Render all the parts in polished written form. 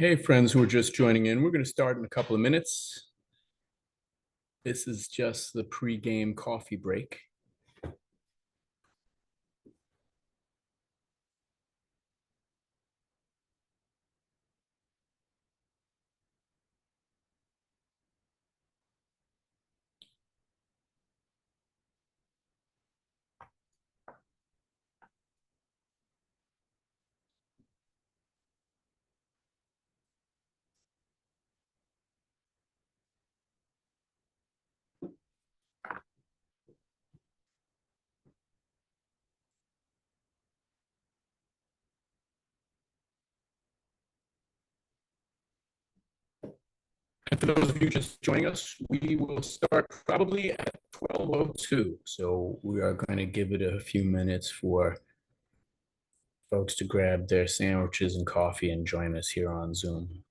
Hey, friends who are just joining in. We're going to start in a couple of minutes. This is just the pre-game coffee break. And for those of you just joining us, we will start probably at 12:02. So we are going to give it a few minutes for folks to grab their sandwiches and coffee and join us here on Zoom.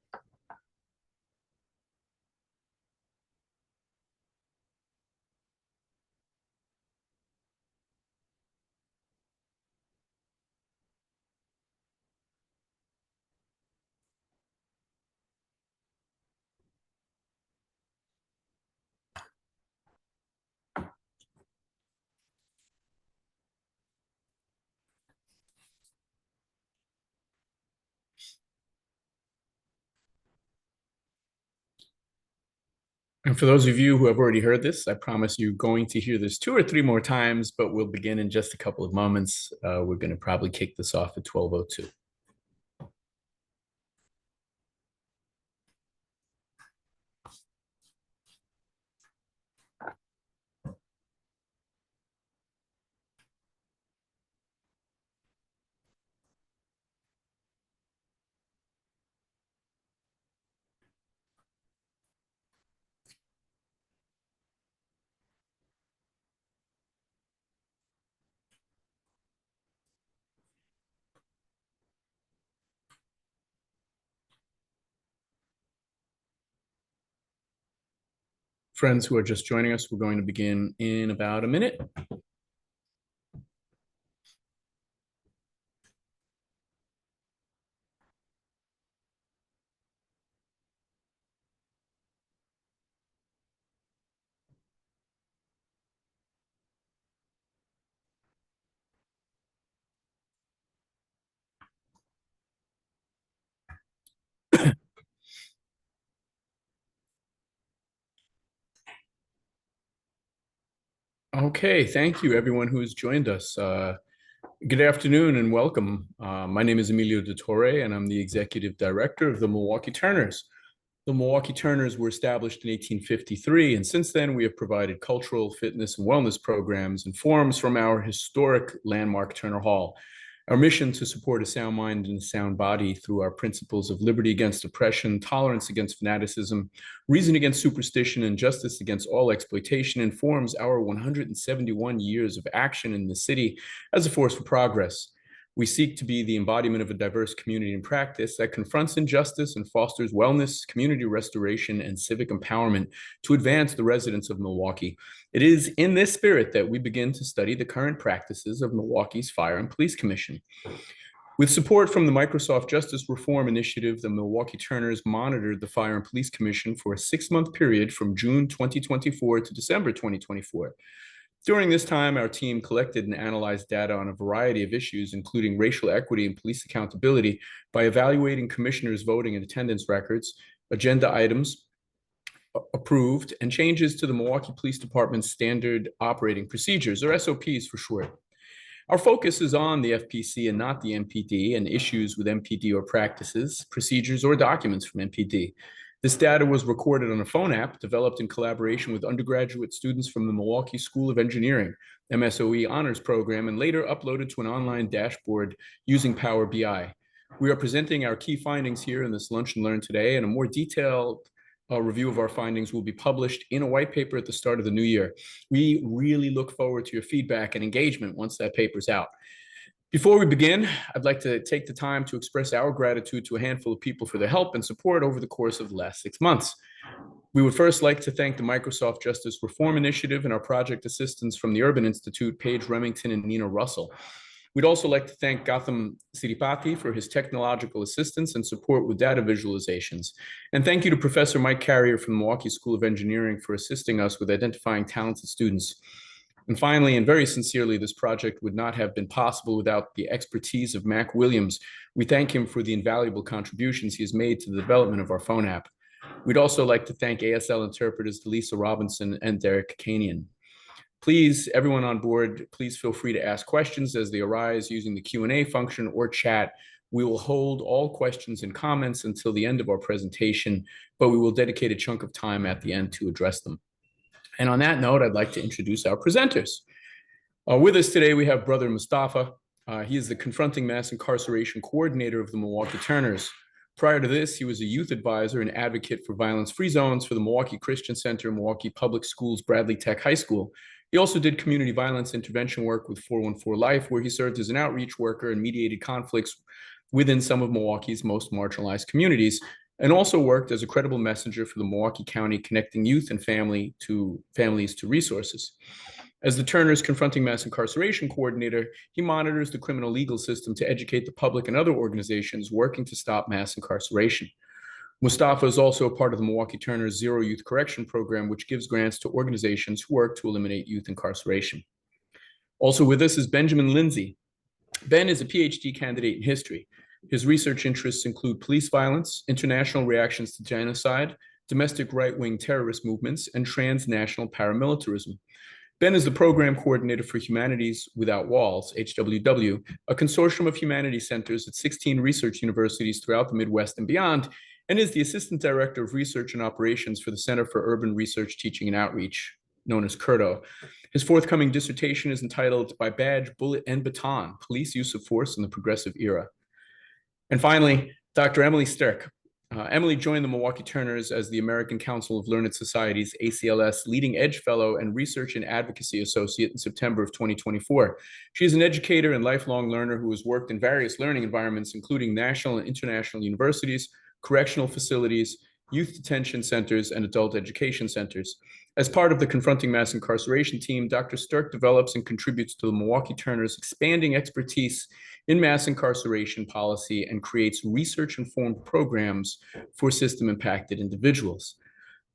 And for those of you who have already heard this, I promise you're going to hear this 2 or 3 more times, but we'll begin in just a couple of moments. We're going to probably kick this off at 12:02. Friends who are just joining us, we're going to begin in about a minute. Okay, thank you everyone who's joined us. Good afternoon and welcome. My name is Emilio de Torre and I'm the Executive Director of the Milwaukee Turners. The Milwaukee Turners were established in 1853, and since then we have provided cultural, fitness, and wellness programs and forums from our historic landmark Turner Hall. Our mission to support a sound mind and a sound body through our principles of liberty against oppression, tolerance against fanaticism, reason against superstition, and justice against all exploitation informs our 171 years of action in the city as a force for progress. We seek to be the embodiment of a diverse community in practice that confronts injustice and fosters wellness, community restoration, and civic empowerment to advance the residents of Milwaukee. It is in this spirit that we begin to study the current practices of Milwaukee's Fire and Police Commission. With support from the Microsoft Justice Reform Initiative, the Milwaukee Turners monitored the Fire and Police Commission for a 6-month period from June 2024 to December 2024. During this time, our team collected and analyzed data on a variety of issues, including racial equity and police accountability, by evaluating commissioners' voting and attendance records, agenda items approved, and changes to the Milwaukee Police Department's standard operating procedures, or SOPs for short. Our focus is on the FPC and not the MPD, and issues with MPD or practices, procedures, or documents from MPD. This data was recorded on a phone app developed in collaboration with undergraduate students from the Milwaukee School of Engineering, MSOE honors program, and later uploaded to an online dashboard using Power BI. We are presenting our key findings here in this Lunch and Learn today, and a more detailed review of our findings will be published in a white paper at the start of the new year. We really look forward to your feedback and engagement once that paper's out. Before we begin, I'd like to take the time to express our gratitude to a handful of people for their help and support over the course of the last 6 months. We would first like to thank the Microsoft Justice Reform Initiative and our project assistants from the Urban Institute, Paige Remington and Nina Russell. We'd also like to thank Gautam Siripati for his technological assistance and support with data visualizations. And thank you to Professor Mike Carrier from the Milwaukee School of Engineering for assisting us with identifying talented students. And finally, and very sincerely, this project would not have been possible without the expertise of Mac Williams. We thank him for the invaluable contributions he has made to the development of our phone app. We'd also like to thank ASL interpreters Delisa Robinson and Derek Kanian. Please, everyone on board, please feel free to ask questions as they arise using the Q&A function or chat. We will hold all questions and comments until the end of our presentation, but we will dedicate a chunk of time at the end to address them. And on that note, I'd like to introduce our presenters. With us today, we have Brother Mustafa. He is the Confronting Mass Incarceration Coordinator of the Milwaukee Turners. Prior to this, he was a youth advisor and advocate for violence-free zones for the Milwaukee Christian Center, Milwaukee Public Schools, Bradley Tech High School. He also did community violence intervention work with 414 Life, where he served as an outreach worker and mediated conflicts within some of Milwaukee's most marginalized communities, and also worked as a credible messenger for the Milwaukee County, connecting youth and families to resources. As the Turners Confronting Mass Incarceration Coordinator, he monitors the criminal legal system to educate the public and other organizations working to stop mass incarceration. Mustafa is also a part of the Milwaukee Turners Zero Youth Correction Program, which gives grants to organizations who work to eliminate youth incarceration. Also with us is Benjamin Linzy. Ben is a Ph.D. candidate in history. His research interests include police violence, international reactions to genocide, domestic right-wing terrorist movements, and transnational paramilitarism. Ben is the program coordinator for Humanities Without Walls, HWW, a consortium of humanities centers at 16 research universities throughout the Midwest and beyond, and is the assistant director of research and operations for the Center for Urban Research, Teaching, and Outreach, known as CURTO. His forthcoming dissertation is entitled By Badge, Bullet, and Baton, Police Use of Force in the Progressive Era. And finally, Dr. Emily Sterk. Emily joined the Milwaukee Turners as the American Council of Learned Societies, ACLS, Leading Edge Fellow and Research and Advocacy Associate in September of 2024. She is an educator and lifelong learner who has worked in various learning environments, including national and international universities, correctional facilities, youth detention centers, and adult education centers. As part of the Confronting Mass Incarceration team, Dr. Sterk develops and contributes to the Milwaukee Turners' expanding expertise in mass incarceration policy and creates research-informed programs for system-impacted individuals.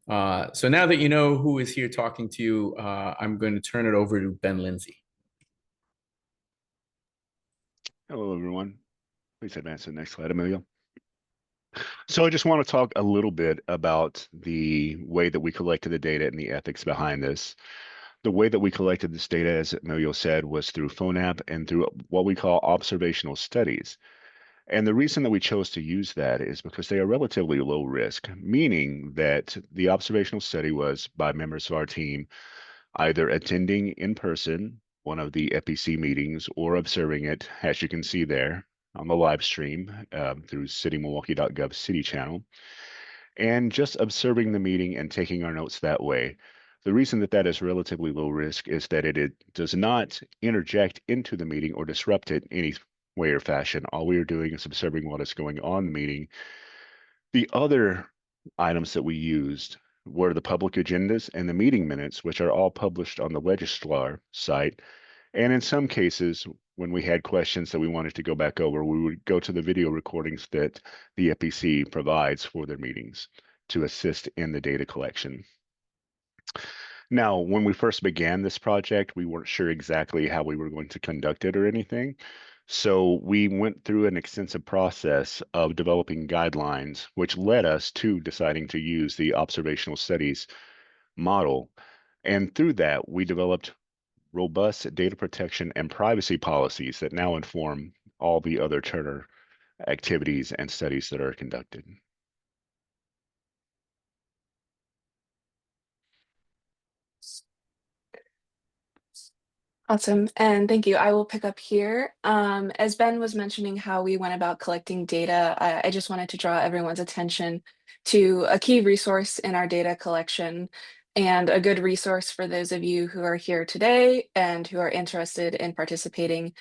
So now that you know who is here talking to you, I'm going to turn it over to Ben Linzy. Hello, everyone. Please advance to the next slide, Emilio. So I just want to talk a little bit about the way that we collected the data and the ethics behind this. The way that we collected this data, as Emilio said, was through phone app and through what we call observational studies. And the reason that we chose to use that is because they are relatively low risk, meaning that the observational study was by members of our team either attending in person one of the FPC meetings or observing it, as you can see there on the live stream through citymilwaukee.gov city channel, and just observing the meeting and taking our notes that way. The reason that that is relatively low risk is that it does not interject into the meeting or disrupt it in any way or fashion. All we are doing is observing what is going on in the meeting. The other items that we used were the public agendas and the meeting minutes, which are all published on the registrar site. And in some cases, when we had questions that we wanted to go back over, we would go to the video recordings that the FPC provides for their meetings to assist in the data collection. Now, when we first began this project, we weren't sure exactly how we were going to conduct it or anything. So we went through an extensive process of developing guidelines, which led us to deciding to use the observational studies model. And through that, we developed robust data protection and privacy policies that now inform all the other Turner activities and studies that are conducted. Awesome, and thank you. I will pick up here. As Ben was mentioning how we went about collecting data, I just wanted to draw everyone's attention to a key resource in our data collection and a good resource for those of you who are here today and who are interested in participating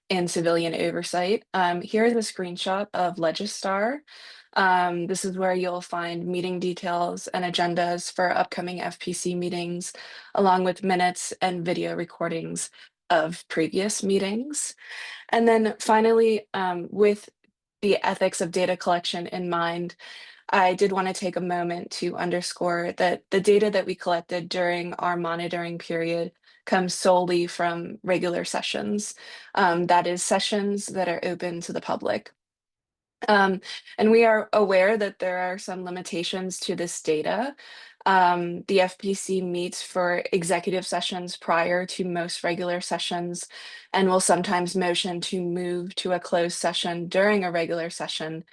in civilian oversight. Here is a screenshot of Legistar. This is where you'll find meeting details and agendas for upcoming FPC meetings, along with minutes and video recordings of previous meetings. And then finally, with the ethics of data collection in mind, I did want to take a moment to underscore that the data that we collected during our monitoring period comes solely from regular sessions. That is, sessions that are open to the public. And we are aware that there are some limitations to this data. The FPC meets for executive sessions prior to most regular sessions and will sometimes motion to move to a closed session during a regular session.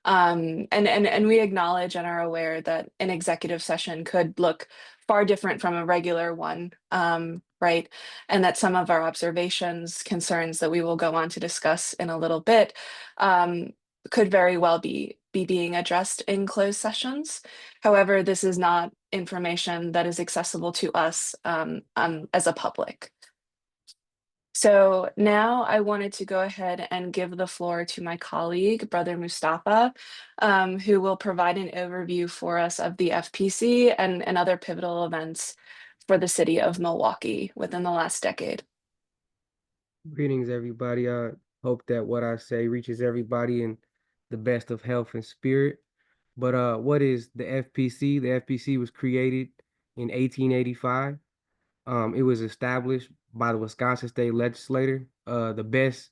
And we acknowledge and are aware that an executive session could look far different from a regular one, right? And that some of our observations, concerns that we will go on to discuss in a little bit, could very well be being addressed in closed sessions. However, this is not information that is accessible to us as a public. So now I wanted to go ahead and give the floor to my colleague, Brother Mustafa, who will provide an overview for us of the FPC and other pivotal events for the city of Milwaukee within the last decade. Greetings, everybody. I hope that what I say reaches everybody in the best of health and spirit. But what is the FPC? The FPC was created in 1885. It was established by the Wisconsin State Legislature. The best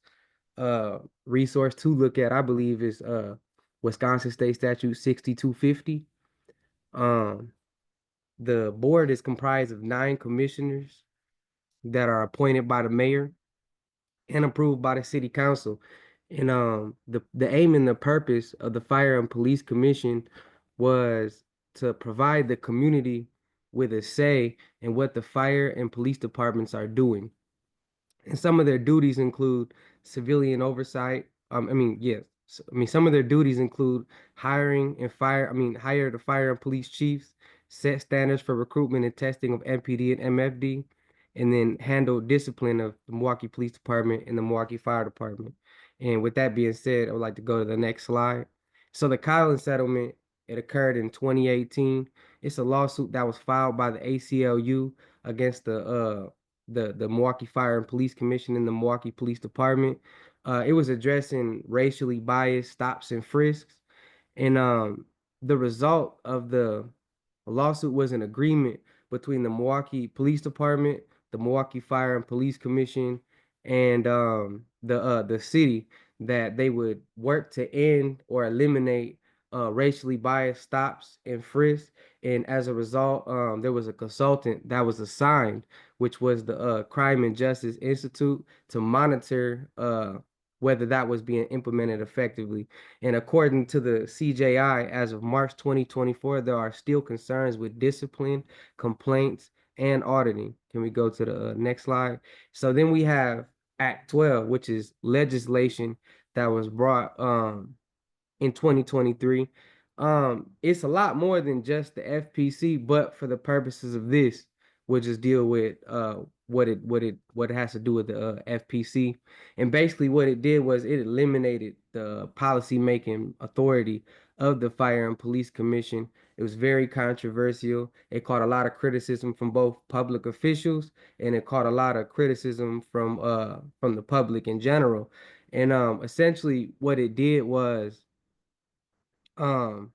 resource to look at, I believe, is Wisconsin State Statute 6250. The board is comprised of 9 commissioners that are appointed by the mayor and approved by the city council. And the aim and the purpose of the Fire and Police Commission was to provide the community with a say in what the fire and police departments are doing. And some of their duties include civilian oversight. Some of their duties include hiring and hire the fire and police chiefs, set standards for recruitment and testing of MPD and MFD, and then handle discipline of the Milwaukee Police Department and the Milwaukee Fire Department. And with that being said, I would like to go to the next slide. So the Collins settlement, it occurred in 2018. It's a lawsuit that was filed by the ACLU against the Milwaukee Fire and Police Commission and the Milwaukee Police Department. It was addressing racially biased stops and frisks. And the result of the lawsuit was an agreement between the Milwaukee Police Department, the Milwaukee Fire and Police Commission, and the city that they would work to end or eliminate racially biased stops and frisks. And as a result, there was a consultant that was assigned, which was the Crime and Justice Institute, to monitor whether that was being implemented effectively. And according to the CJI, as of March 2024, there are still concerns with discipline, complaints, and auditing. Can we go to the next slide? So then we have Act 12, which is legislation that was brought in 2023. It's a lot more than just the FPC, but for the purposes of this, we'll just deal with what it has to do with the FPC. And basically what it did was it eliminated the policy making authority of the Fire and Police Commission. It was very controversial. It caught a lot of criticism from both public officials, and it caught a lot of criticism from the public in general. And essentially what it did was um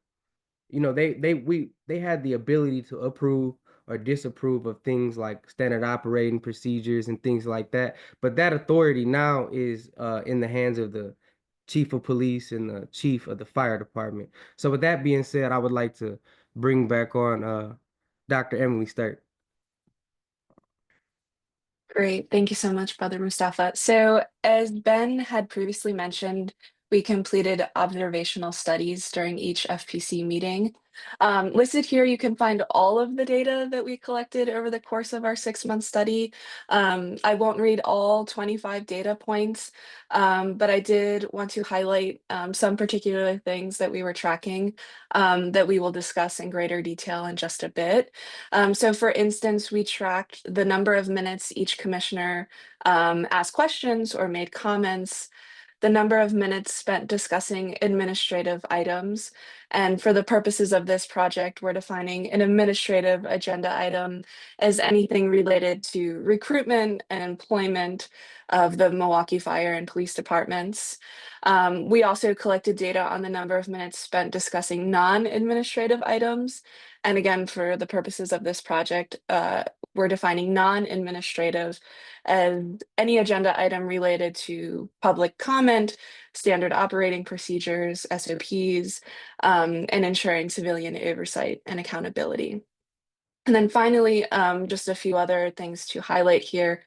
they had the ability to approve or disapprove of things like standard operating procedures and things like that, but that authority now is in the hands of the chief of police and the chief of the fire department. So with that being said, I would like to bring back on Dr. Emily Sterk. Great. Thank you so much, Brother Mustafa. So as Ben had previously mentioned, we completed observational studies during each FPC meeting. Listed here, you can find all of the data that we collected over the course of our 6-month study. I won't read all 25 data points, but I did want to highlight some particular things that we were tracking that we will discuss in greater detail in just a bit. So for instance, we tracked the number of minutes each commissioner asked questions or made comments, the number of minutes spent discussing administrative items. And for the purposes of this project, we're defining an administrative agenda item as anything related to recruitment and employment of the Milwaukee Fire and Police Departments. We also collected data on the number of minutes spent discussing non-administrative items. And again, for the purposes of this project, we're defining non-administrative as any agenda item related to public comment, standard operating procedures, SOPs, and ensuring civilian oversight and accountability. And then finally, just a few other things to highlight here.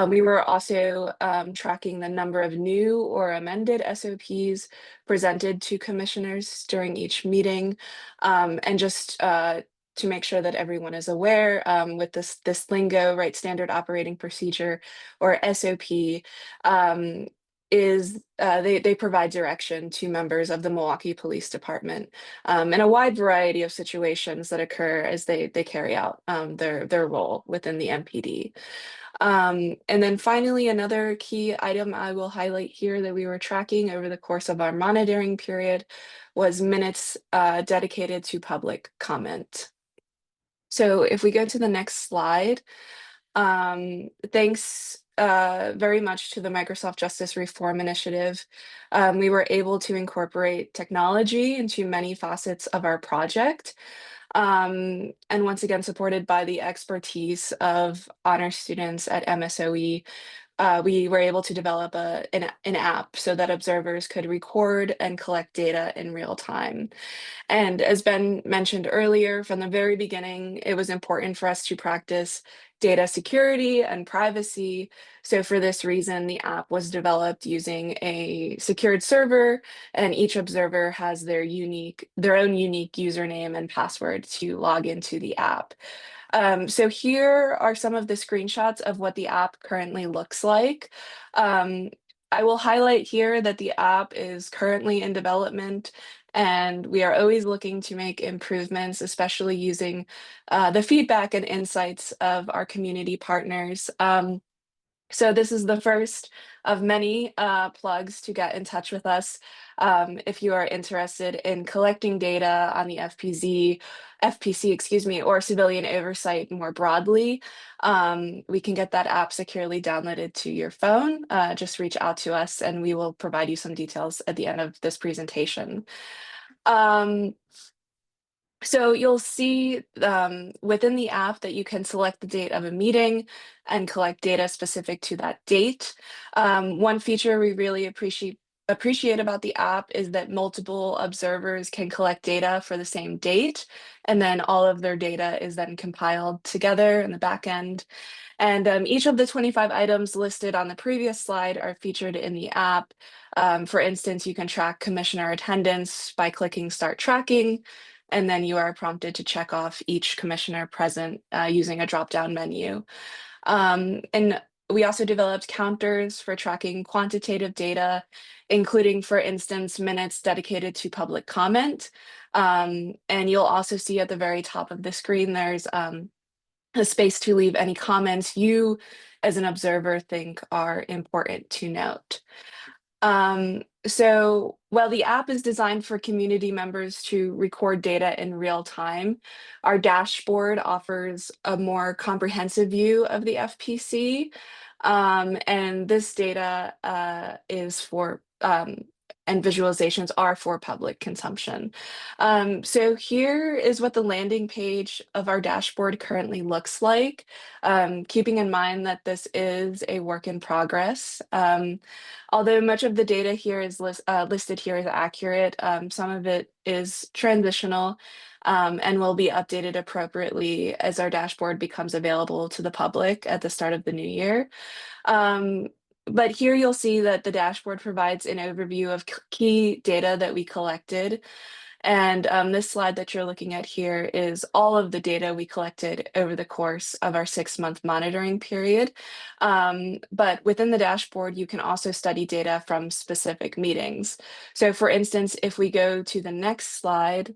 We were also tracking the number of new or amended SOPs presented to commissioners during each meeting. And just to make sure that everyone is aware, with this lingo, right, standard operating procedure or SOP, they provide direction to members of the Milwaukee Police Department in a wide variety of situations that occur as they carry out their role within the MPD. And then finally, another key item I will highlight here that we were tracking over the course of our monitoring period was minutes dedicated to public comment. So if we go to the next slide, thanks very much to the Microsoft Justice Reform Initiative, we were able to incorporate technology into many facets of our project. And once again, supported by the expertise of honor students at MSOE, we were able to develop an app so that observers could record and collect data in real time. And as Ben mentioned earlier, from the very beginning, it was important for us to practice data security and privacy. So for this reason, the app was developed using a secured server, and each observer has their own unique username and password to log into the app. So here are some of the screenshots of what the app currently looks like. I will highlight here that the app is currently in development, and we are always looking to make improvements, especially using the feedback and insights of our community partners. So this is the first of many plugs to get in touch with us if you are interested in collecting data on the FPC, excuse me, or civilian oversight more broadly. We can get that app securely downloaded to your phone. Just reach out to us and we will provide you some details at the end of this presentation. So you'll see within the app that you can select the date of a meeting and collect data specific to that date. One feature we really appreciate about the app is that multiple observers can collect data for the same date, and then all of their data is then compiled together in the back end. And each of the 25 items listed on the previous slide are featured in the app. For instance, you can track commissioner attendance by clicking Start Tracking, and then you are prompted to check off each commissioner present using a drop-down menu. And we also developed counters for tracking quantitative data, including, for instance, minutes dedicated to public comment. And you'll also see at the very top of the screen, there's a space to leave any comments you as an observer think are important to note. So while the app is designed for community members to record data in real time, our dashboard offers a more comprehensive view of the FPC. And this data is for and visualizations are for public consumption. So here is what the landing page of our dashboard currently looks like, keeping in mind that this is a work in progress. Although much of the data here is listed here is accurate, some of it is transitional and will be updated appropriately as our dashboard becomes available to the public at the start of the new year. But here you'll see that the dashboard provides an overview of key data that we collected. And this slide that you're looking at here is all of the data we collected over the course of our 6-month monitoring period. But within the dashboard, you can also study data from specific meetings. So for instance, if we go to the next slide,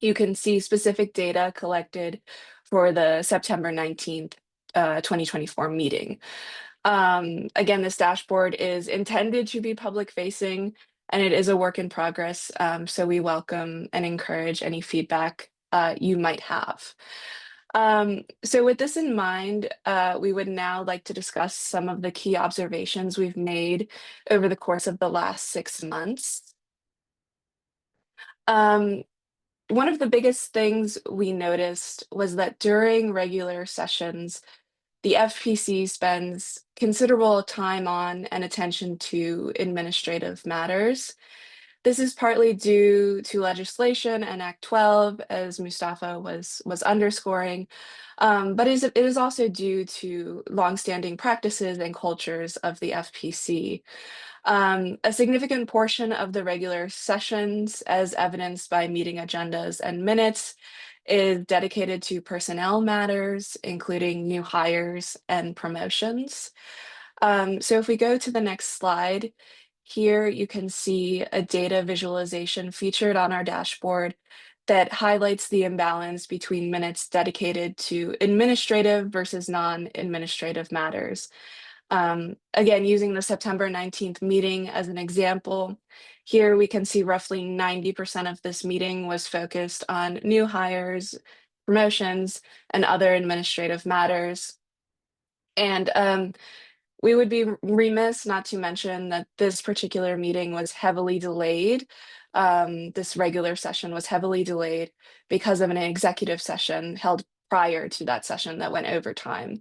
you can see specific data collected for the September 19th, 2024 meeting. Again, this dashboard is intended to be public facing, and it is a work in progress. So we welcome and encourage any feedback you might have. So with this in mind, we would now like to discuss some of the key observations we've made over the course of the last 6 months. One of the biggest things we noticed was that during regular sessions, the FPC spends considerable time on and attention to administrative matters. This is partly due to legislation and Act 12, as Mustafa was underscoring, but it is also due to longstanding practices and cultures of the FPC. A significant portion of the regular sessions, as evidenced by meeting agendas and minutes, is dedicated to personnel matters, including new hires and promotions. So if we go to the next slide, here you can see a data visualization featured on our dashboard that highlights the imbalance between minutes dedicated to administrative versus non-administrative matters. Again, using the September 19th meeting as an example, here we can see roughly 90% of this meeting was focused on new hires, promotions, and other administrative matters. And we would be remiss not to mention that this particular meeting was heavily delayed. This regular session was heavily delayed because of an executive session held prior to that session that went overtime.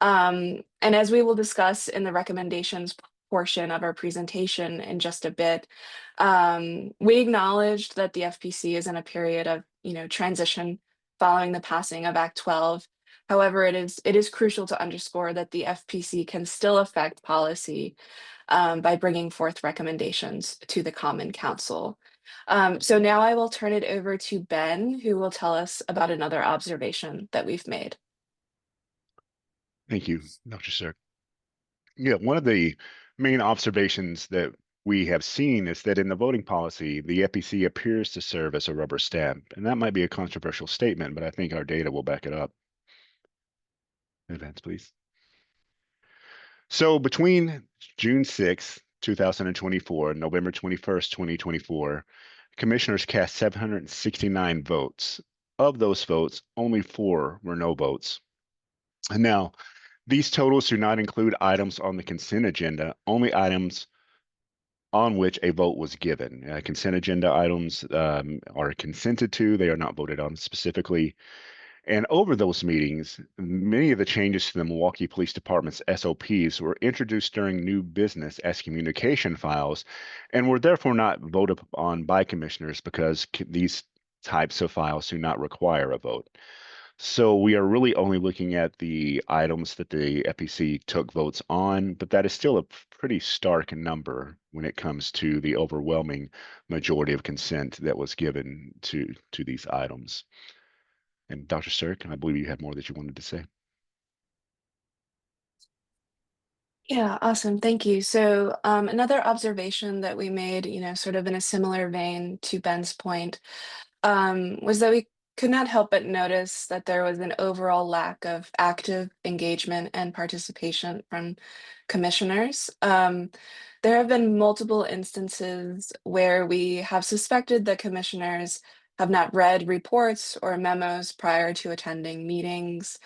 And as we will discuss in the recommendations portion of our presentation in just a bit, we acknowledged that the FPC is in a period of transition following the passing of Act 12. However, it is crucial to underscore that the FPC can still affect policy by bringing forth recommendations to the Common Council. So now I will turn it over to Ben, who will tell us about another observation that we've made. Thank you, Dr. Sterk. Yeah, one of the main observations that we have seen is that in the voting policy, the FPC appears to serve as a rubber stamp. And that might be a controversial statement, but I think our data will back it up. Advance, please. So between June 6th, 2024, and November 21st, 2024, commissioners cast 769 votes. Of those votes, only 4 were no votes. And now, these totals do not include items on the consent agenda, only items on which a vote was given. Consent agenda items are consented to, they are not voted on specifically. And over those meetings, many of the changes to the Milwaukee Police Department's SOPs were introduced during new business as communication files and were therefore not voted on by commissioners because these types of files do not require a vote. So we are really only looking at the items that the FPC took votes on, but that is still a pretty stark number when it comes to the overwhelming majority of consent that was given to these items. And Dr. Sterk, I believe you had more that you wanted to say. Yeah, awesome. Thank you. So another observation that we made, sort of in a similar vein to Ben's point, was that we could not help but notice that there was an overall lack of active engagement and participation from commissioners. There have been multiple instances where we have suspected that commissioners have not read reports or memos prior to attending meetings.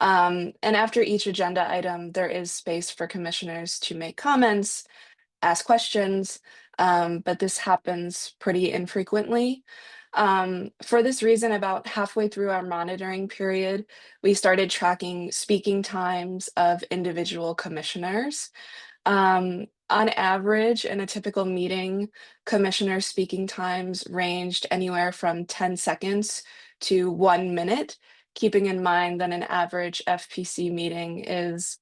And after each agenda item, there is space for commissioners to make comments, ask questions, but this happens pretty infrequently. For this reason, about halfway through our monitoring period, we started tracking speaking times of individual commissioners. On average, in a typical meeting, commissioner speaking times ranged anywhere from 10 seconds to 1 minute, keeping in mind that an average FPC meeting is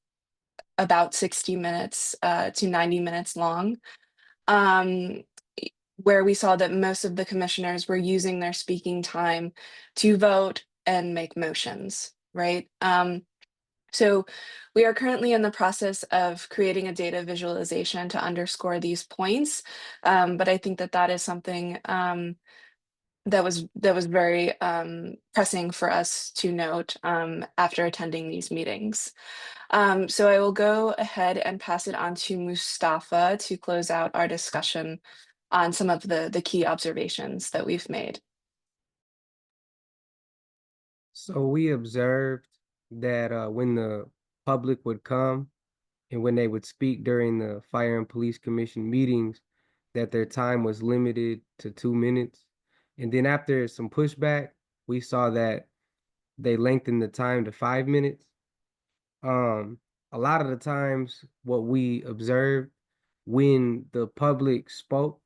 about 60 minutes to 90 minutes long, where we saw that most of the commissioners were using their speaking time to vote and make motions, right? So we are currently in the process of creating a data visualization to underscore these points, but I think that that is something that was very pressing for us to note after attending these meetings. So I will go ahead and pass it on to Mustafa to close out our discussion on some of the key observations that we've made. So we observed that when the public would come and when they would speak during the Fire and Police Commission meetings, that their time was limited to 2 minutes. And then after some pushback, we saw that they lengthened the time to 5 minutes. A lot of the times what we observed when the public spoke,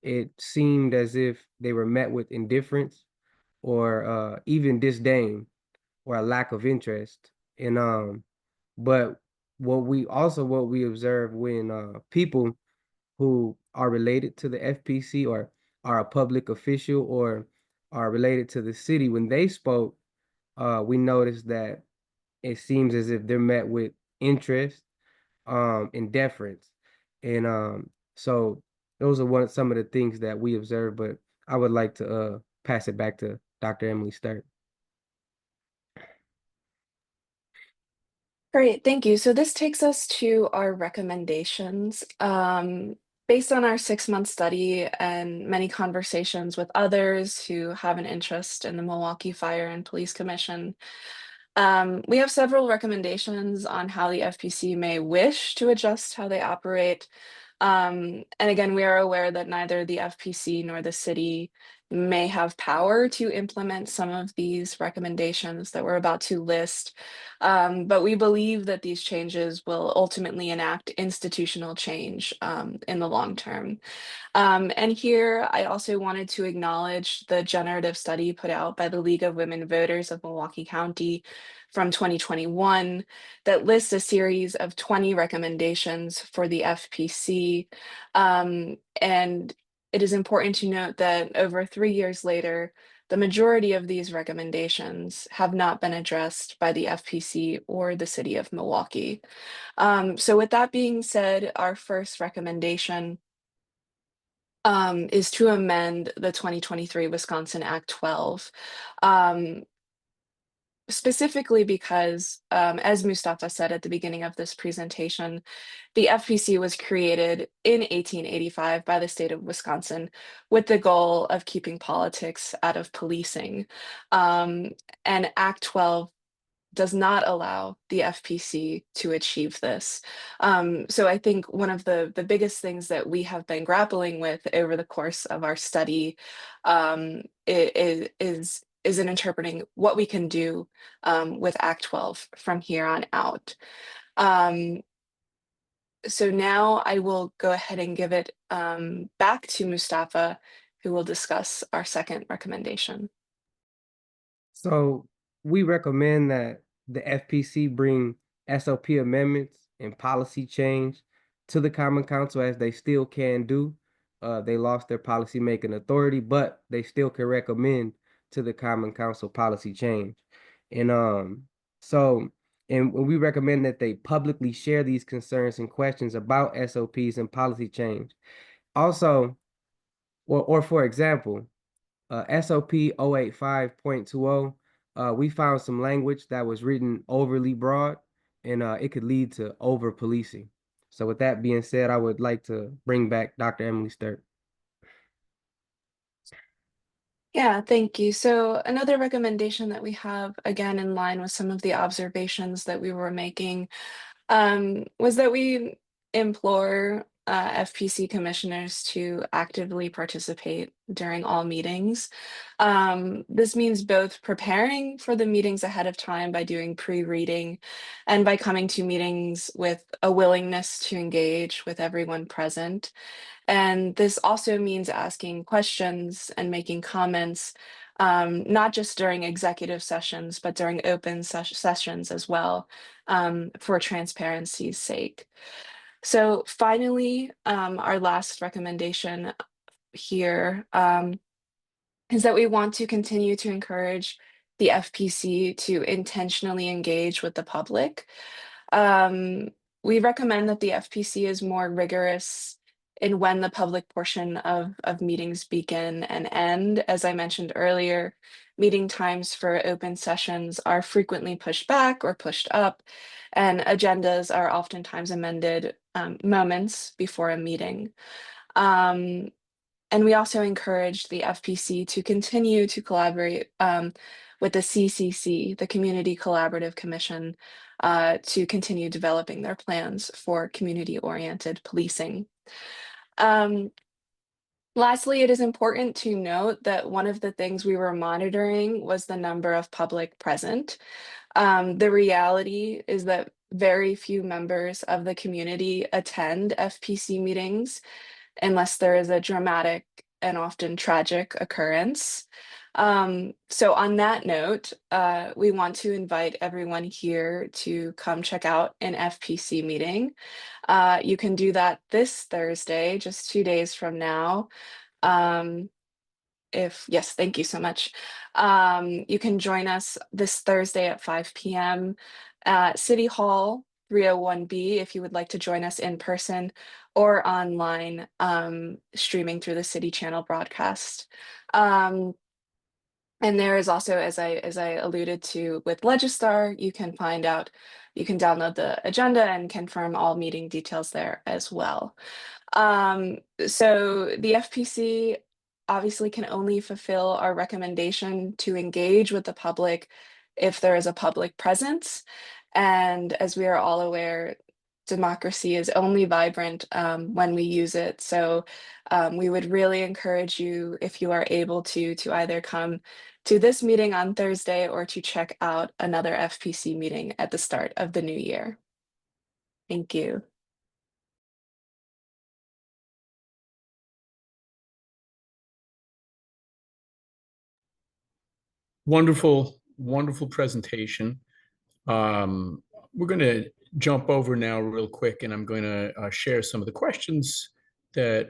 it seemed as if they were met with indifference or even disdain or a lack of interest. And but what we observe when people who are related to the FPC or are a public official or are related to the city, when they spoke, we noticed that it seems as if they're met with interest and deference. And so those are some of the things that we observed, but I would like to pass it back to Dr. Emily Sterk. Great, thank you. So this takes us to our recommendations. Based on our 6-month study and many conversations with others who have an interest in the Milwaukee Fire and Police Commission, we have several recommendations on how the FPC may wish to adjust how they operate. And again, we are aware that neither the FPC nor the city may have power to implement some of these recommendations that we're about to list. But we believe that these changes will ultimately enact institutional change in the long term. And here I also wanted to acknowledge the generative study put out by the League of Women Voters of Milwaukee County from 2021 that lists a series of 20 recommendations for the FPC. And it is important to note that over 3 years later, the majority of these recommendations have not been addressed by the FPC or the City of Milwaukee. So with that being said, our first recommendation is to amend the 2023 Wisconsin Act 12, specifically because, as Mustafa said at the beginning of this presentation, the FPC was created in 1885 by the state of Wisconsin with the goal of keeping politics out of policing. And Act 12 does not allow the FPC to achieve this. So I think one of the biggest things that we have been grappling with over the course of our study is in interpreting what we can do with Act 12 from here on out. So now I will go ahead and give it back to Mustafa, who will discuss our second recommendation. So we recommend that the FPC bring SOP amendments and policy change to the Common Council as they still can do. They lost their policy making authority, but they still can recommend to the Common Council policy change. And we recommend that they publicly share these concerns and questions about SOPs and policy change. Also, or for example, SOP 085.20, we found some language that was written overly broad and it could lead to over policing. So with that being said, I would like to bring back Dr. Emily Sterk. Yeah, thank you. So another recommendation that we have, again, in line with some of the observations that we were making, was that we implore FPC commissioners to actively participate during all meetings. This means both preparing for the meetings ahead of time by doing pre-reading and by coming to meetings with a willingness to engage with everyone present. And this also means asking questions and making comments, not just during executive sessions, but during open sessions as well, for transparency's sake. So finally, our last recommendation here is that we want to continue to encourage the FPC to intentionally engage with the public. We recommend that the FPC is more rigorous in when the public portion of meetings begin and end. As I mentioned earlier, meeting times for open sessions are frequently pushed back or pushed up, and agendas are oftentimes amended moments before a meeting. And we also encourage the FPC to continue to collaborate with the CCC, the Community Collaborative Commission, to continue developing their plans for community-oriented policing. Lastly, it is important to note that one of the things we were monitoring was the number of public present. The reality is that very few members of the community attend FPC meetings unless there is a dramatic and often tragic occurrence. So on that note, we want to invite everyone here to come check out an FPC meeting. You can do that this Thursday, just 2 days from now. Yes, thank you so much. You can join us this Thursday at 5 p.m. at City Hall 301B if you would like to join us in person or online, streaming through the City Channel broadcast. And there is also, as I alluded to with Legistar, you can download the agenda and confirm all meeting details there as well. So the FPC obviously can only fulfill our recommendation to engage with the public if there is a public presence. And as we are all aware, democracy is only vibrant when we use it. So we would really encourage you, if you are able to either come to this meeting on Thursday or to check out another FPC meeting at the start of the new year. Thank you. Wonderful, wonderful presentation. We're going to jump over now real quick, and I'm going to share some of the questions that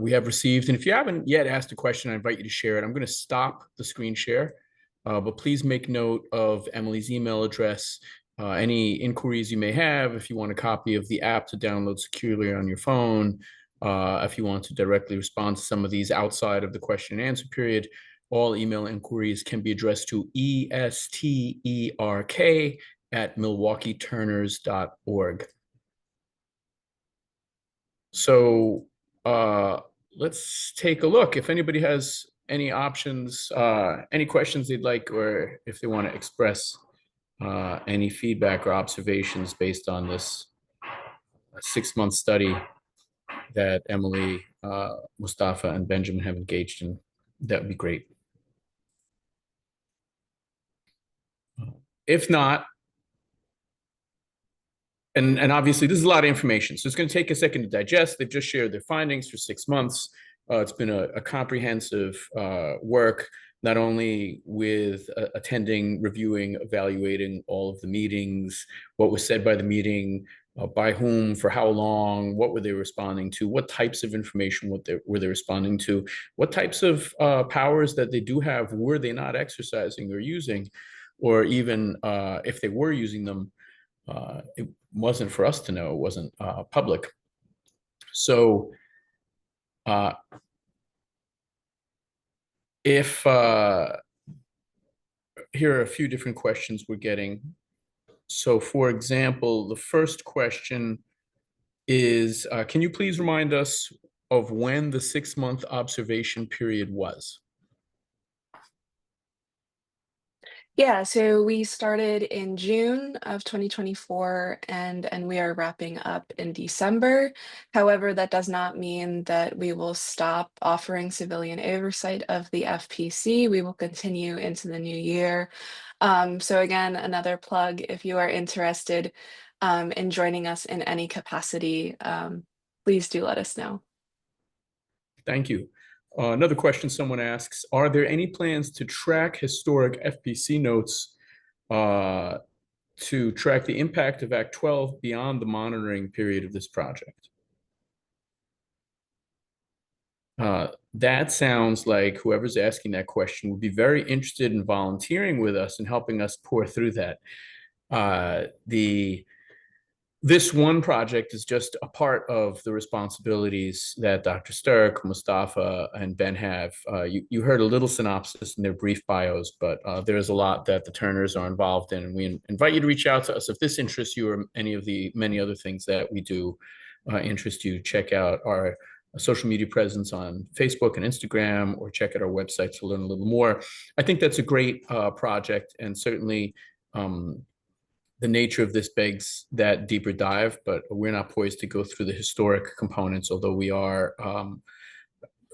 we have received. And if you haven't yet asked a question, I invite you to share it. I'm going to stop the screen share, but please make note of Emily's email address. Any inquiries you may have, if you want a copy of the app to download securely on your phone, if you want to directly respond to some of these outside of the question and answer period, all email inquiries can be addressed to esterk@milwaukeeturners.org. So let's take a look. If anybody has any options, any questions they'd like, or if they want to express any feedback or observations based on this 6-month study that Emily, Mustafa, and Benjamin have engaged in, that would be great. If not, and obviously this is a lot of information, so it's going to take a second to digest. They've just shared their findings for 6 months. It's been a comprehensive work, not only with attending, reviewing, evaluating all of the meetings, what was said by the meeting, by whom, for how long, what were they responding to, what types of information were they responding to, what types of powers that they do have were they not exercising or using, or even if they were using them, it wasn't for us to know, it wasn't public. So if here are a few different questions we're getting. So for example, the first question is, can you please remind us of when the 6-month observation period was? Yeah, so we started in June of 2024 and we are wrapping up in December. However, that does not mean that we will stop offering civilian oversight of the FPC. We will continue into the new year. So again, another plug, if you are interested in joining us in any capacity, please do let us know. Thank you. Another question someone asks, are there any plans to track historic FPC notes to track the impact of Act 12 beyond the monitoring period of this project? That sounds like whoever's asking that question would be very interested in volunteering with us and helping us pour through that. this one project is just a part of the responsibilities that Dr. Sterk, Mustafa, and Ben have. You heard a little synopsis in their brief bios, but there's a lot that the Turners are involved in. And we invite you to reach out to us if this interests you or any of the many other things that we do interest you. Check out our social media presence on Facebook and Instagram, or check out our website to learn a little more. I think that's a great project, and certainly the nature of this begs that deeper dive, but we're not poised to go through the historic components, although we are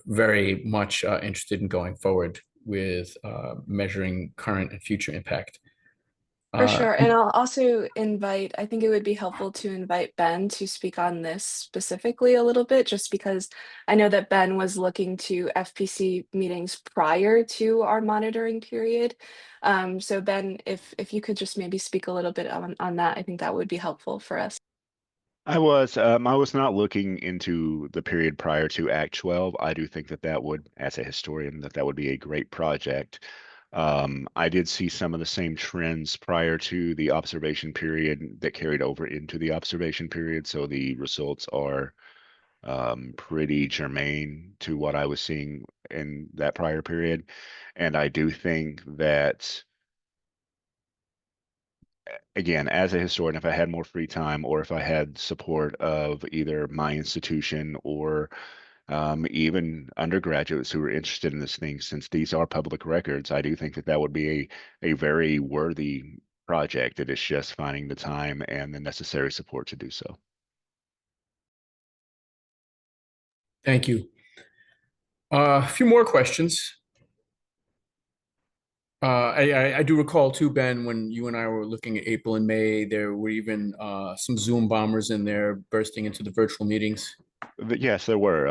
very much interested in going forward with measuring current and future impact. For sure. And I'll also invite, I think it would be helpful to invite Ben to speak on this specifically a little bit, just because I know that Ben was looking to FPC meetings prior to our monitoring period. So Ben, if you could just maybe speak a little bit on that, I think that would be helpful for us. I was not looking into the period prior to Act 12. I do think that would, as a historian, that would be a great project. I did see some of the same trends prior to the observation period that carried over into the observation period. So the results are pretty germane to what I was seeing in that prior period. And I do think that, again, as a historian, if I had more free time, or if I had support of either my institution or even undergraduates who are interested in this thing, since these are public records, I do think that would be a very worthy project. It is just finding the time and the necessary support to do so. Thank you. A few more questions. I do recall too, Ben, when you and I were looking at April and May, there were even some Zoom bombers in there bursting into the virtual meetings. Yes, there were,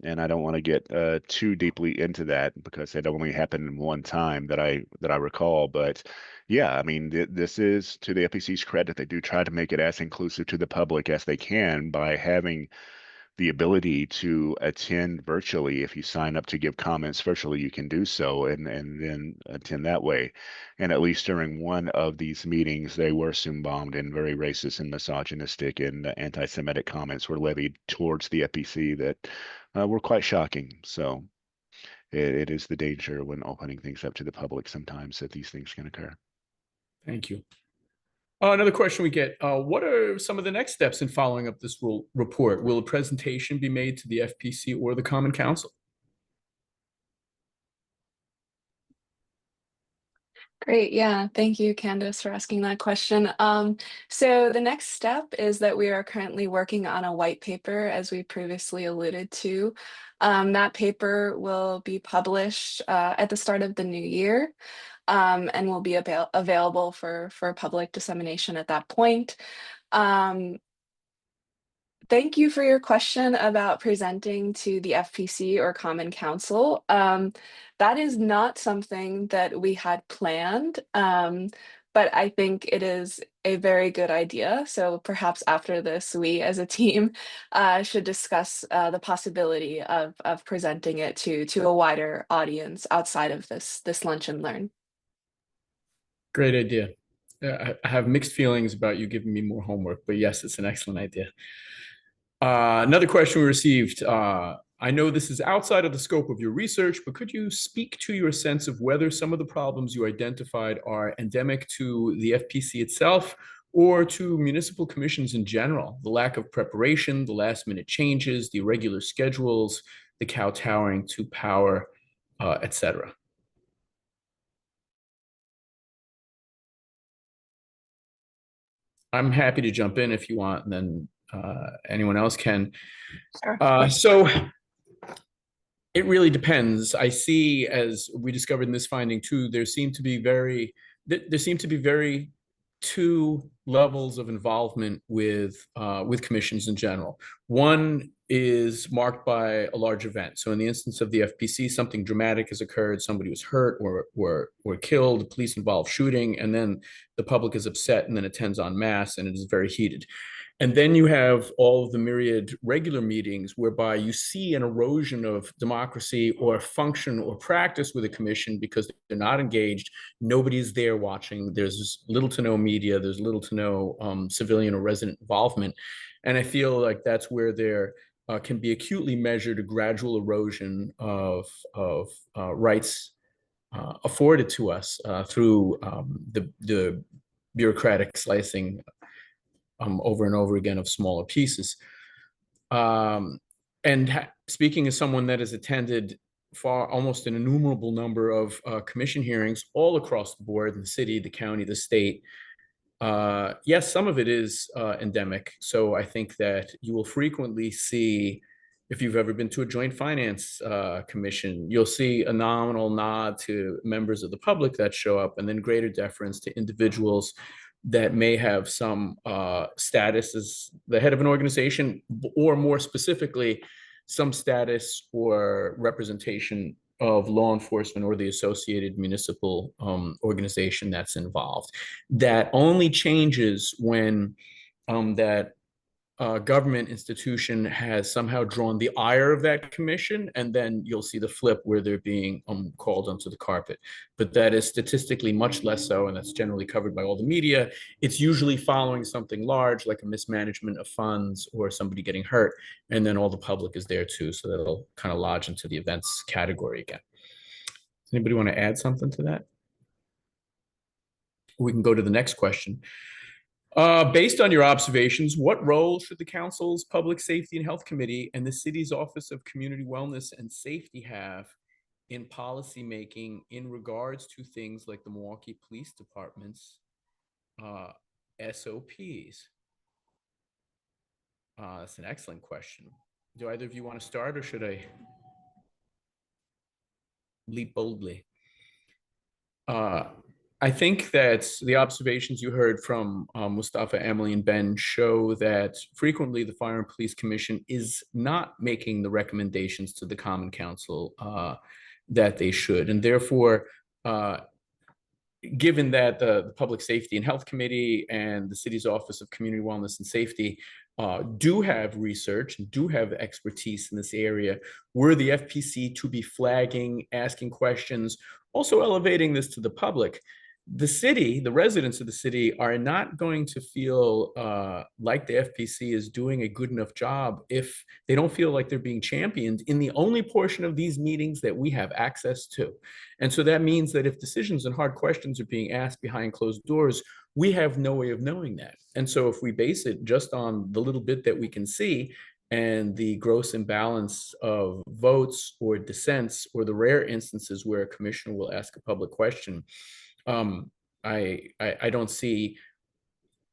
and I don't want to get too deeply into that because it only happened one time that I recall. But yeah, I mean, this is to the FPC's credit. They do try to make it as inclusive to the public as they can by having the ability to attend virtually. If you sign up to give comments virtually, you can do so and then attend that way. And at least during one of these meetings, they were soon bombed, and very racist and misogynistic and anti-Semitic comments were levied towards the FPC that were quite shocking. So it is the danger when opening things up to the public sometimes that these things can occur. Thank you. Another question we get, what are some of the next steps in following up this report? Will a presentation be made to the FPC or the Common Council? Great. Yeah. Thank you, Candace, for asking that question. So the next step is that we are currently working on a white paper, as we previously alluded to. That paper will be published at the start of the new year. And will be available for public dissemination at that point. Thank you for your question about presenting to the FPC or Common Council. That is not something that we had planned, but I think it is a very good idea. So perhaps after this, we as a team should discuss the possibility of presenting it to a wider audience outside of this Lunch and Learn. Great idea. I have mixed feelings about you giving me more homework, but yes, it's an excellent idea. Another question we received. I know this is outside of the scope of your research, but could you speak to your sense of whether some of the problems you identified are endemic to the FPC itself or to municipal commissions in general? The lack of preparation, the last minute changes, the irregular schedules, the kowtowing to power, etc. I'm happy to jump in if you want, and then anyone else can. Sure. So it really depends. I see, as we discovered in this finding too, there seem to be very two levels of involvement with commissions in general. One is marked by a large event. So in the instance of the FPC, something dramatic has occurred, somebody was hurt or killed, police involved shooting, and then the public is upset and then attends en masse and it is very heated. And then you have all of the myriad regular meetings whereby you see an erosion of democracy or function or practice with a commission because they're not engaged. Nobody's there watching. There's little to no media. There's little to no civilian or resident involvement. And I feel like that's where there can be acutely measured a gradual erosion of rights afforded to us through the bureaucratic slicing over and over again of smaller pieces. And speaking as someone that has attended almost an innumerable number of commission hearings all across the board in the city, the county, the state, yes, some of it is endemic. So I think that you will frequently see, if you've ever been to a joint finance commission, you'll see a nominal nod to members of the public that show up, and then greater deference to individuals that may have some status as the head of an organization, or more specifically, some status or representation of law enforcement or the associated municipal organization that's involved. That only changes when that government institution has somehow drawn the ire of that commission, and then you'll see the flip where they're being called onto the carpet. But that is statistically much less so, and that's generally covered by all the media. It's usually following something large, like a mismanagement of funds or somebody getting hurt, and then all the public is there too, so that'll kind of lodge into the events category again. Does anybody want to add something to that? We can go to the next question. Based on your observations, what role should the council's Public Safety and Health Committee and the city's Office of Community Wellness and Safety have in policy making in regards to things like the Milwaukee Police Department's SOPs? That's an excellent question. Do either of you want to start, or should I leap boldly? I think that the observations you heard from Mustafa, Emily, and Ben show that frequently the Fire and Police Commission is not making the recommendations to the Common Council that they should. And therefore, given that the Public Safety and Health Committee and the city's Office of Community Wellness and Safety do have research and do have expertise in this area, were the FPC to be flagging, asking questions, also elevating this to the public, the city, the residents of the city, are not going to feel like the FPC is doing a good enough job if they don't feel like they're being championed in the only portion of these meetings that we have access to. And so that means that if decisions and hard questions are being asked behind closed doors, we have no way of knowing that. And so if we base it just on the little bit that we can see and the gross imbalance of votes or dissents, or the rare instances where a commissioner will ask a public question, I don't see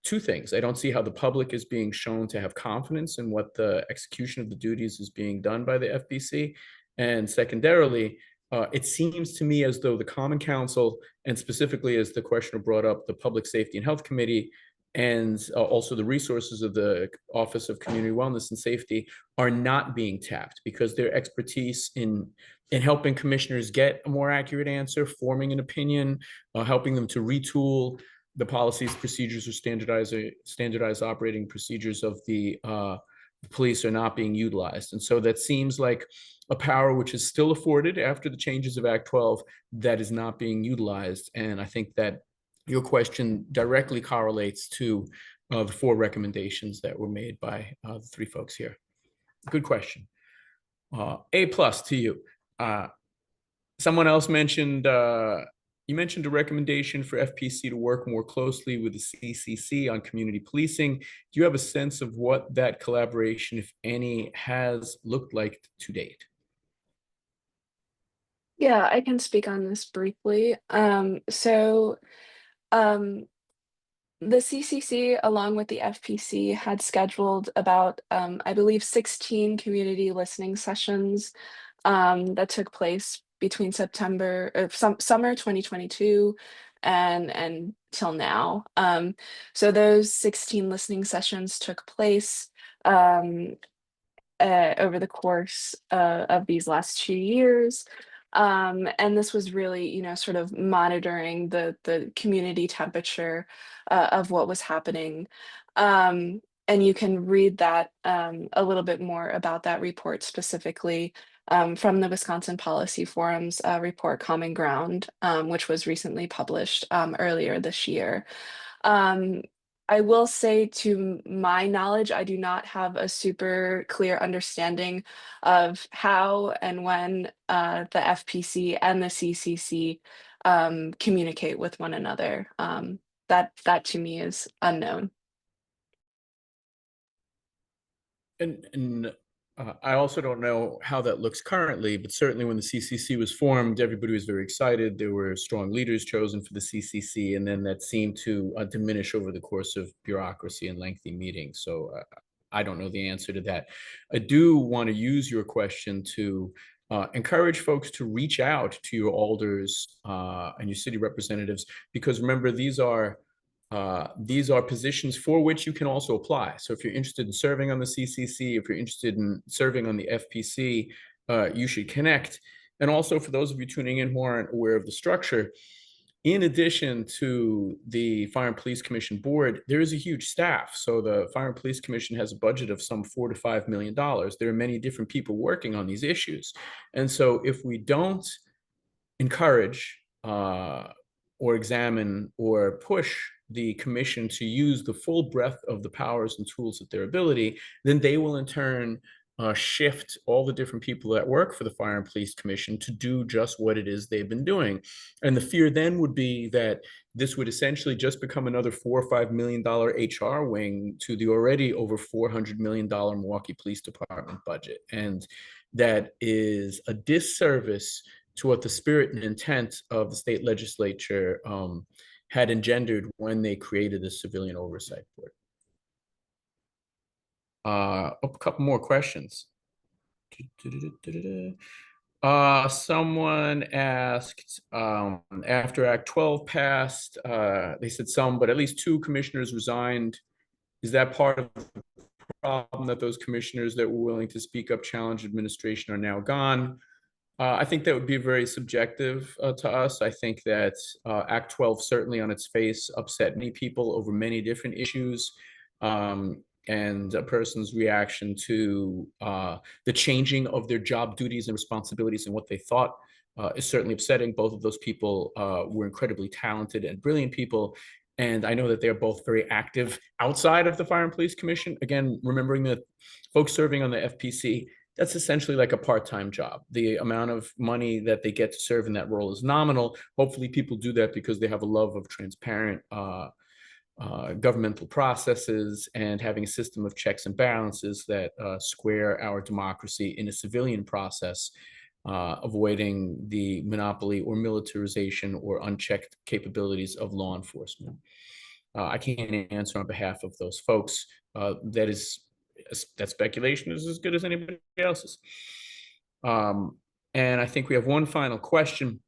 two things. I don't see how the public is being shown to have confidence in what the execution of the duties is being done by the FPC. And secondarily, it seems to me as though the Common Council, and specifically as the questioner brought up, the Public Safety and Health Committee, and also the resources of the Office of Community Wellness and Safety, are not being tapped, because their expertise in helping commissioners get a more accurate answer, forming an opinion, helping them to retool the policies, procedures, or standardized operating procedures of the police are not being utilized. And so that seems like a power which is still afforded after the changes of Act 12 that is not being utilized. And I think that your question directly correlates to the 4 recommendations that were made by the 3 folks here. Good question. A+ to you. Someone else mentioned, you mentioned a recommendation for FPC to work more closely with the CCC on community policing. Do you have a sense of what that collaboration, if any, has looked like to date? Yeah, I can speak on this briefly. The CCC, along with the FPC, had scheduled about, I believe, 16 community listening sessions that took place between summer 2022 and till now. So those 16 listening sessions took place over the course of these last 2 years. And this was really, sort of monitoring the community temperature of what was happening. And you can read that a little bit more about that report specifically from the Wisconsin Policy Forum's report Common Ground, which was recently published earlier this year. I will say, to my knowledge, I do not have a super clear understanding of how and when the FPC and the CCC communicate with one another. That to me is unknown. And I also don't know how that looks currently, but certainly when the CCC was formed, everybody was very excited. There were strong leaders chosen for the CCC, and then that seemed to diminish over the course of bureaucracy and lengthy meetings. So I don't know the answer to that. I do want to use your question to encourage folks to reach out to your alders and your city representatives, because remember, these are positions for which you can also apply. So if you're interested in serving on the CCC, if you're interested in serving on the FPC, you should connect. And also, for those of you tuning in who aren't aware of the structure, in addition to the Fire and Police Commission board, there is a huge staff. So the Fire and Police Commission has a budget of some $4 to $5 million. There are many different people working on these issues. And so if we don't encourage or examine or push the commission to use the full breadth of the powers and tools at their ability, then they will in turn shift all the different people that work for the Fire and Police Commission to do just what it is they've been doing. And the fear then would be that this would essentially just become another $4 or $5 million HR wing to the already over $400 million Milwaukee Police Department budget. And that is a disservice to what the spirit and intent of the state legislature had engendered when they created the Civilian Oversight Board. A couple more questions. Someone asked, after Act 12 passed, they said some, but at least 2 commissioners resigned. Is that part of the problem, that those commissioners that were willing to speak up, challenge administration, are now gone? I think that would be very subjective to us. I think that Act 12 certainly on its face upset many people over many different issues. And a person's reaction to the changing of their job duties and responsibilities and what they thought is certainly upsetting. Both of those people were incredibly talented and brilliant people. And I know that they're both very active outside of the Fire and Police Commission. Again, remembering that folks serving on the FPC, that's essentially like a part-time job. The amount of money that they get to serve in that role is nominal. Hopefully people do that because they have a love of transparent governmental processes and having a system of checks and balances that square our democracy in a civilian process, avoiding the monopoly or militarization or unchecked capabilities of law enforcement. I can't answer on behalf of those folks. That speculation is as good as anybody else's. And I think we have one final question.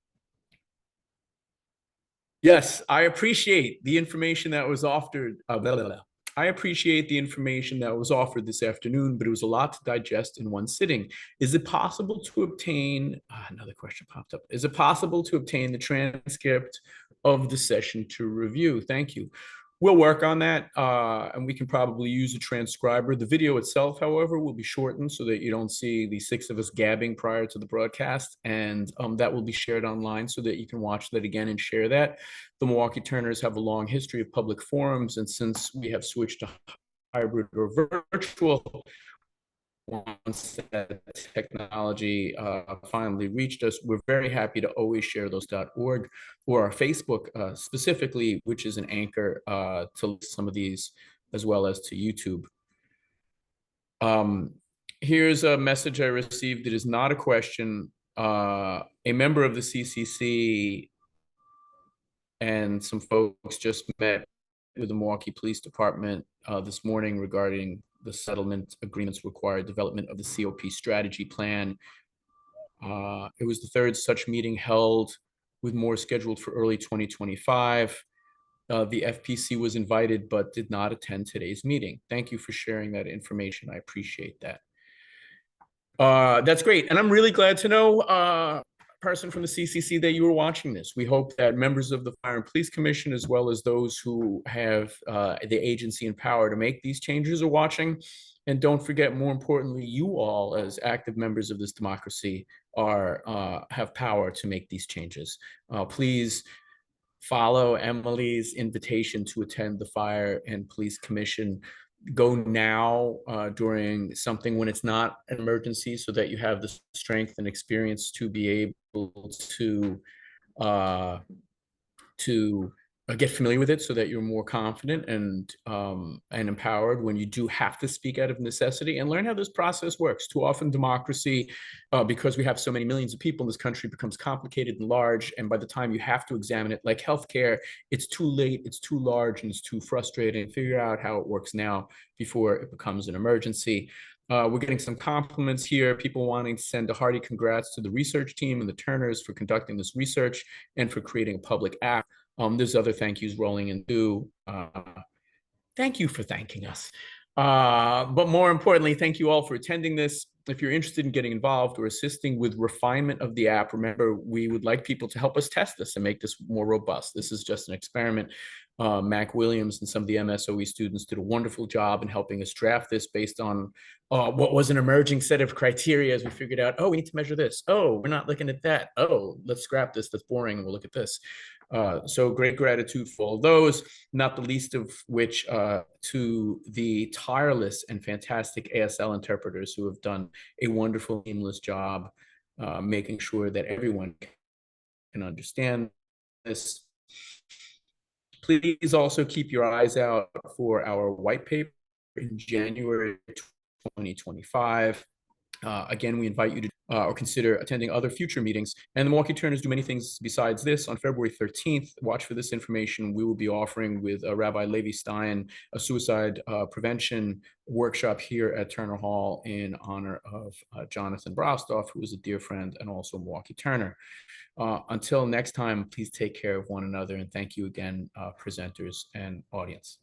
Yes, I appreciate the information that was offered. I appreciate the information that was offered this afternoon, but it was a lot to digest in one sitting. Is it possible to obtain, another question popped up. Is it possible to obtain the transcript of the session to review? Thank you. We'll work on that, and we can probably use a transcriber. The video itself, however, will be shortened so that you don't see the 6 of us gabbing prior to the broadcast, and that will be shared online so that you can watch that again and share that. The Milwaukee Turners have a long history of public forums, and since we have switched to hybrid or virtual, once that technology finally reached us, we're very happy to always share those .org or our Facebook specifically, which is an anchor to list some of these, as well as to YouTube. Here's a message I received. It is not a question. A member of the CCC and some folks just met with the Milwaukee Police Department this morning regarding the settlement agreements required development of the COP strategy plan. It was the 3rd such meeting held, with more scheduled for early 2025. The FPC was invited but did not attend today's meeting. Thank you for sharing that information. I appreciate that. That's great. And I'm really glad to know person from the CCC that you were watching this. We hope that members of the Fire and Police Commission, as well as those who have the agency and power to make these changes, are watching. And don't forget, more importantly, you all, as active members of this democracy, have power to make these changes. Please follow Emily's invitation to attend the Fire and Police Commission. Go now during something when it's not an emergency, so that you have the strength and experience to be able to get familiar with it, so that you're more confident and empowered when you do have to speak out of necessity, and learn how this process works. Too often democracy, because we have so many millions of people in this country, becomes complicated and large, and by the time you have to examine it, like healthcare, it's too late, it's too large, and it's too frustrating. Figure out how it works now before it becomes an emergency. We're getting some compliments here, people wanting to send a hearty congrats to the research team and the Turners for conducting this research and for creating a public app. There's other thank yous rolling in too. Thank you for thanking us. But more importantly, thank you all for attending this. If you're interested in getting involved or assisting with refinement of the app, remember, we would like people to help us test this and make this more robust. This is just an experiment. Mac Williams and some of the MSOE students did a wonderful job in helping us draft this based on what was an emerging set of criteria as we figured out, oh, we need to measure this. Oh, we're not looking at that. Oh, let's scrap this. That's boring. And we'll look at this. So great gratitude for all those, not the least of which to the tireless and fantastic ASL interpreters who have done a wonderful, seamless job making sure that everyone can understand this. Please also keep your eyes out for our white paper in January 2025. Again, we invite you to or consider attending other future meetings. And the Milwaukee Turners do many things besides this. On February 13th, watch for this information. We will be offering with Rabbi Levi Stein a suicide prevention workshop here at Turner Hall in honor of Jonathan Brostoff, who is a dear friend and also Milwaukee Turner. Until next time, please take care of one another. And thank you again, presenters and audience.